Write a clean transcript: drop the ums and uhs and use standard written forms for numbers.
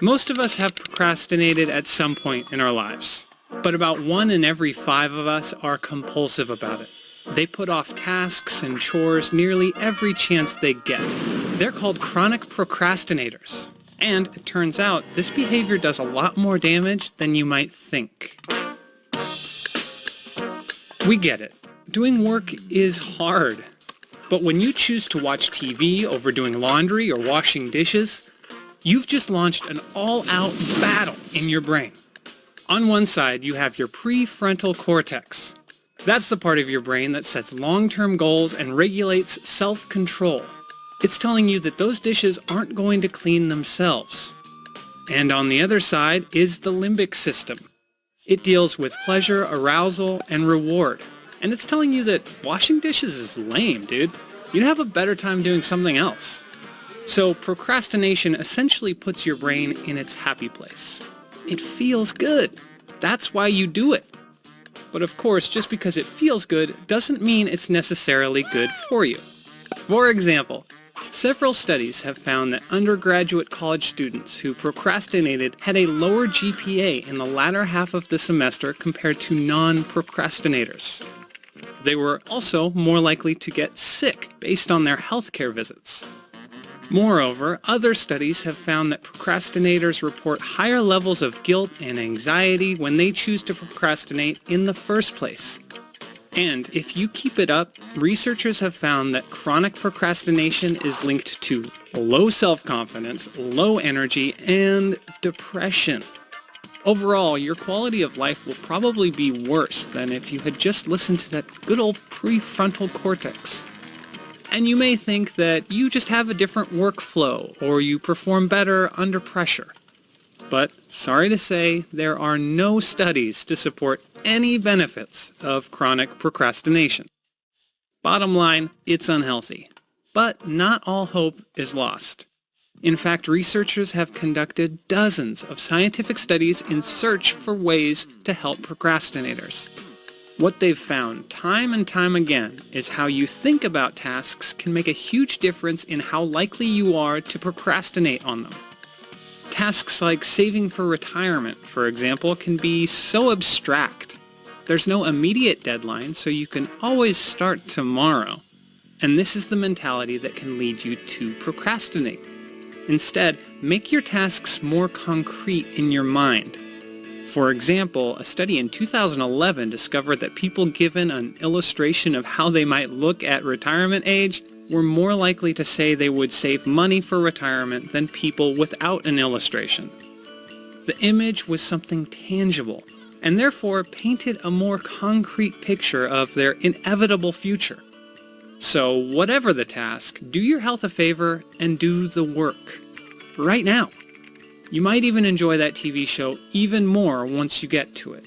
Most of us have procrastinated at some point in our lives, but about 1 in every 5 of us are compulsive about it. They put off tasks and chores nearly every chance they get. They're called chronic procrastinators. And it turns out this behavior does a lot more damage than you might think. We get it. Doing work is hard. But when you choose to watch TV over doing laundry or washing dishes, you've just launched an all-out battle in your brain. On one side, you have your prefrontal cortex. That's the part of your brain that sets long-term goals and regulates self-control. It's telling you that those dishes aren't going to clean themselves. And on the other side is the limbic system. It deals with pleasure, arousal, and reward. And it's telling you that washing dishes is lame, dude. You'd have a better time doing something else. So procrastination essentially puts your brain in its happy place. It feels good. That's why you do it. But of course, just because it feels good doesn't mean it's necessarily good for you. For example, several studies have found that undergraduate college students who procrastinated had a lower GPA in the latter half of the semester compared to non-procrastinators. They were also more likely to get sick based on their healthcare visits. Moreover, other studies have found that procrastinators report higher levels of guilt and anxiety when they choose to procrastinate in the first place. And if you keep it up, researchers have found that chronic procrastination is linked to low self-confidence, low energy, and depression. Overall, your quality of life will probably be worse than if you had just listened to that good old prefrontal cortex. And you may think that you just have a different workflow or you perform better under pressure. But sorry to say, there are no studies to support any benefits of chronic procrastination. Bottom line, it's unhealthy. But not all hope is lost. In fact, researchers have conducted dozens of scientific studies in search for ways to help procrastinators. What they've found time and time again is how you think about tasks can make a huge difference in how likely you are to procrastinate on them. Tasks like saving for retirement, for example, can be so abstract. There's no immediate deadline, so you can always start tomorrow. And this is the mentality that can lead you to procrastinate. Instead, make your tasks more concrete in your mind. For example, a study in 2011 discovered that people given an illustration of how they might look at retirement age were more likely to say they would save money for retirement than people without an illustration. The image was something tangible, and therefore painted a more concrete picture of their inevitable future. So whatever the task, do your health a favor and do the work. Right now. You might even enjoy that TV show even more once you get to it.